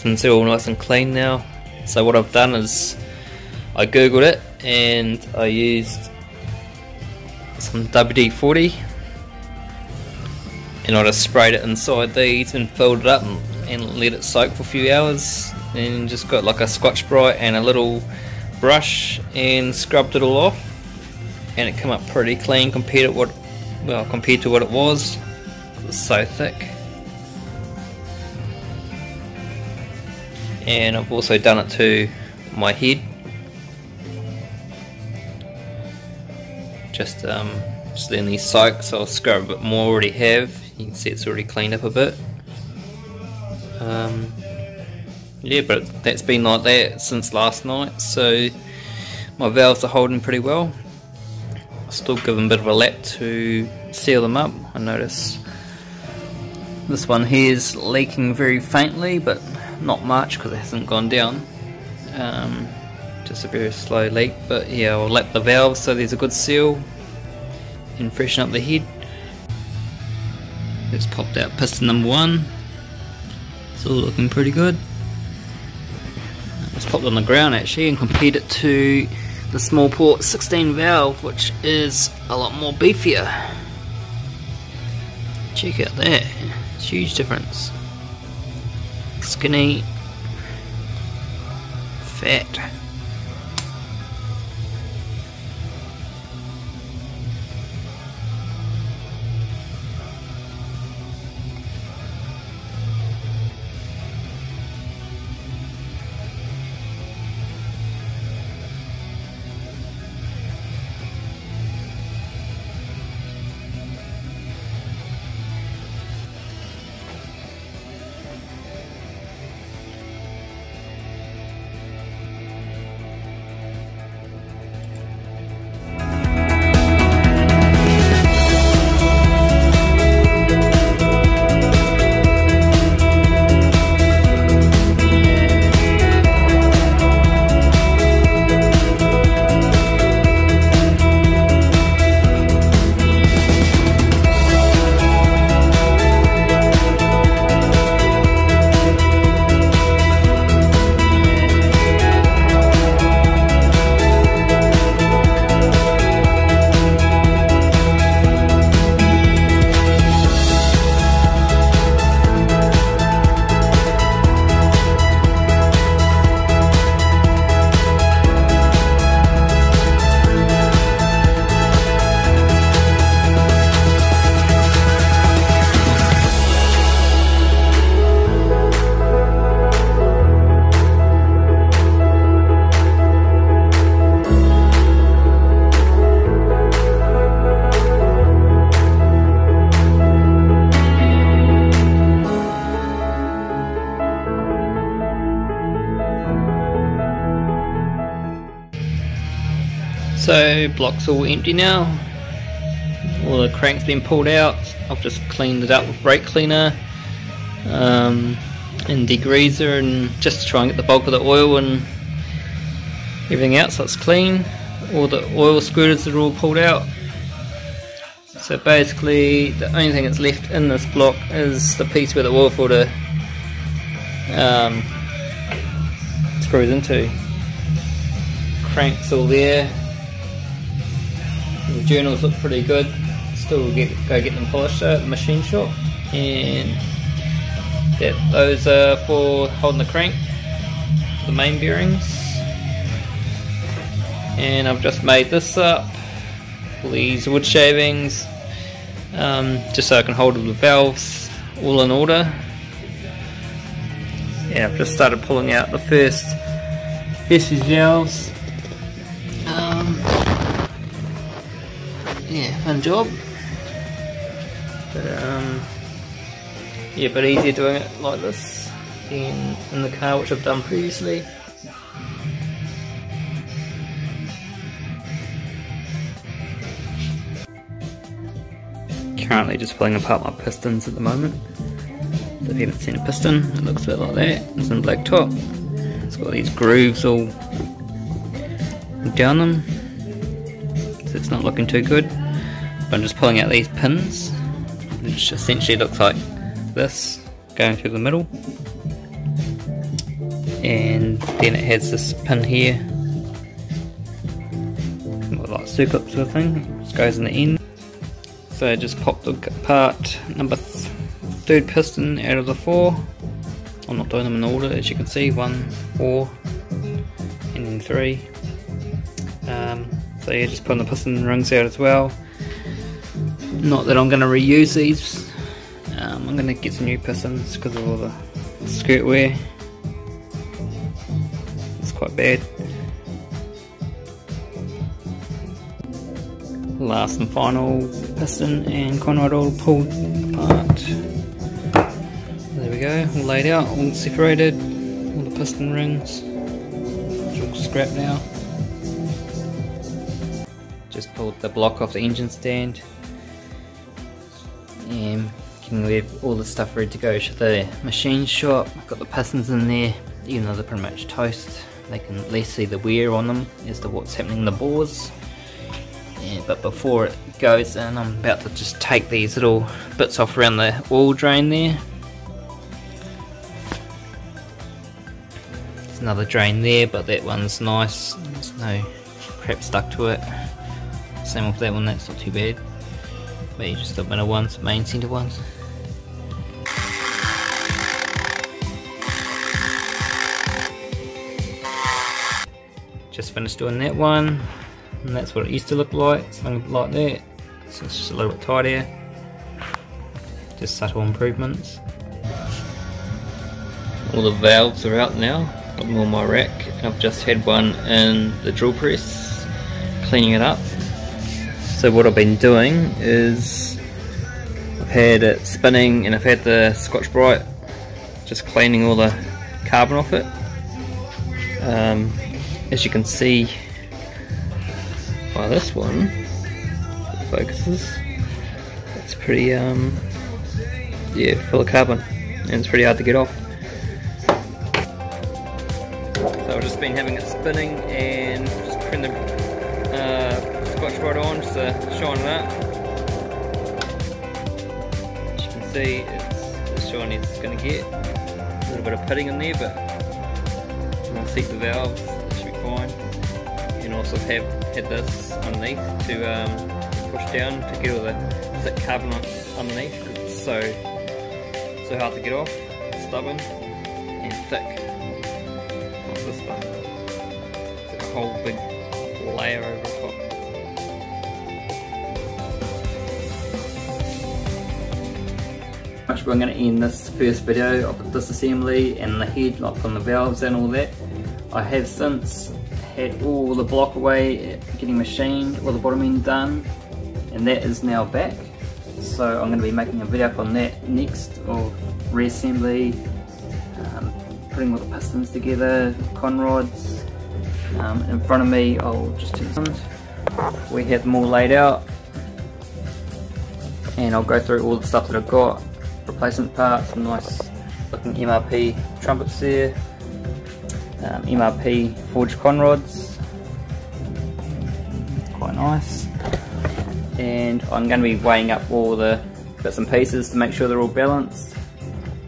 pistons are all nice and clean now. So what I've done is I googled it and I used some WD-40 and I just sprayed it inside these and filled it up and let it soak for a few hours, and just got like a Scotch Brite and a little brush and scrubbed it all off, and it came up pretty clean compared to what it was. It was so thick. And I've also done it to my head, just letting these soak, so I'll scrub a bit more. Already have, you can see it's already cleaned up a bit. Yeah, but that's been like that since last night, so my valves are holding pretty well. I'll still give them a bit of a lap to seal them up. I notice this one here is leaking very faintly, but not much because it hasn't gone down. Just a very slow leak, but yeah, I'll lap the valves so there's a good seal and freshen up the head. Just popped out piston number 1. It's all looking pretty good. Just popped it on the ground actually and compared it to the small port 16 valve, which is a lot more beefier. Check out that, it's a huge difference. Skinny, fat. So block's all empty now, all the crank's been pulled out. I've just cleaned it up with brake cleaner and degreaser, and just to try and get the bulk of the oil and everything out so it's clean. All the oil squirters are all pulled out. So basically the only thing that's left in this block is the piece where the oil filter screws into. Crank's all there. The journals look pretty good. Still go get them polished at the machine shop, and those are for holding the crank, the main bearings. And I've just made this up, all these wood shavings, just so I can hold the valves all in order. Yeah, I've just started pulling out the first vestige valves. Yeah, fun job. But yeah, but easier doing it like this than in the car, which I've done previously. Currently just pulling apart my pistons at the moment. So if you haven't seen a piston, it looks a bit like that. It's in Blacktop. It's got these grooves all down them, so it's not looking too good. But I'm just pulling out these pins, which essentially looks like this, going through the middle. and then it has this pin here, like circlip sort of thing, just goes in the end. So just pop the part number 3rd piston out of the 4. I'm not doing them in order, as you can see, 1, 4, and then 3. So yeah, just putting the piston rings out as well. Not that I'm going to reuse these. I'm going to get some new pistons because of all the skirt wear. It's quite bad. Last and final piston and conrod all pulled apart. There we go, all laid out, all separated, all the piston rings. It's all scrapped now. Just pulled the block off the engine stand and getting all the stuff ready to go to the machine shop. I've got the pistons in there, even though they're pretty much toast. They can at least see the wear on them as to what's happening in the bores. Yeah, but before it goes in, I'm about to just take these little bits off around the oil drain there. There's another drain there, but that one's nice. There's no crap stuck to it. Same with that one, that's not too bad. Maybe just the middle ones, main centre ones. Just finished doing that one, and that's what it used to look like, something like that. So it's just a little bit tidier. Just subtle improvements. All the valves are out now, got them on my rack. I've just had one in the drill press, cleaning it up. So what I've been doing is I've had it spinning and I've had the Scotch Brite just cleaning all the carbon off it. As you can see by this one, it focuses, it's pretty yeah, full of carbon and it's pretty hard to get off. So I've just been having it spinning and just putting the Scotch Brite on just to shine it up. As you can see, it's as shiny as it's going to get. A little bit of pitting in there, but I'll seat the valves, it should be fine. And also have had this underneath to push down to get all the thick carbon underneath, because it's so hard to get off, stubborn and thick. Not this one. It's like a whole big layer over the top. We're going to end this first video of the disassembly and the head, like on the valves and all that. I have since had all the block away, getting machined, all the bottom end done, and that is now back. So I'm going to be making a video up on that next, of reassembly, putting all the pistons together, conrods. In front of me, I'll just turn this on. We have them all laid out, and I'll go through all the stuff that I've got. Replacement parts, some nice looking MRP trumpets there, MRP forged conrods, quite nice. And I'm going to be weighing up all the bits and pieces to make sure they're all balanced.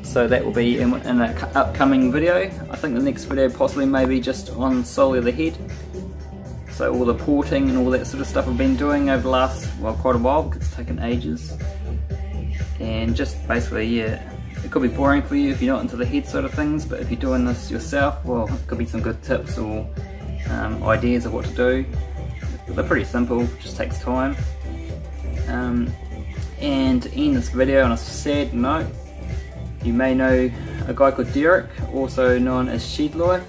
So that will be in an upcoming video. I think the next video possibly maybe just on solely the head. So all the porting and all that sort of stuff I've been doing over the last, well, quite a while, because it's taken ages. And just basically, yeah, it could be boring for you if you're not into the head sort of things, but if you're doing this yourself, well, it could be some good tips or ideas of what to do. They're pretty simple, just takes time. And to end this video on a sad note, you may know a guy called Derek, also known as Shed Life.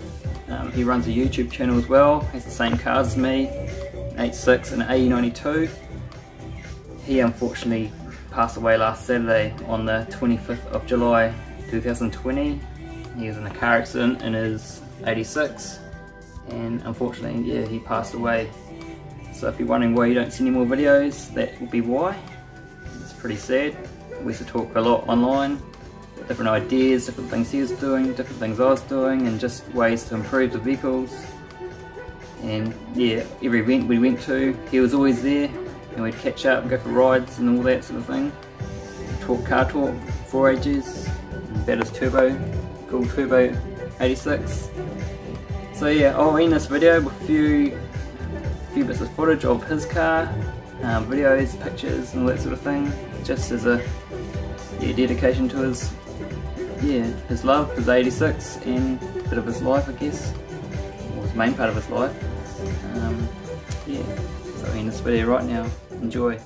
He runs a YouTube channel as well, has the same cars as me, an 86 and an AE92. He unfortunately passed away last Saturday on the 25th of July 2020. He was in a car accident in his 86, and unfortunately, yeah, he passed away. So if you're wondering why you don't see any more videos, that will be why. It's pretty sad. We used to talk a lot online, different ideas, different things he was doing, different things I was doing, and just ways to improve the vehicles. And yeah, every event we went to, he was always there, and we'd catch up and go for rides and all that sort of thing. Talk car talk for ages, about his turbo, cool turbo 86. So yeah, I'll end this video with a few bits of footage of his car, videos, pictures and all that sort of thing, just as a dedication to his love, his 86, and a bit of his life, I guess, or his main part of his life. So I'll end this video right now. Enjoy.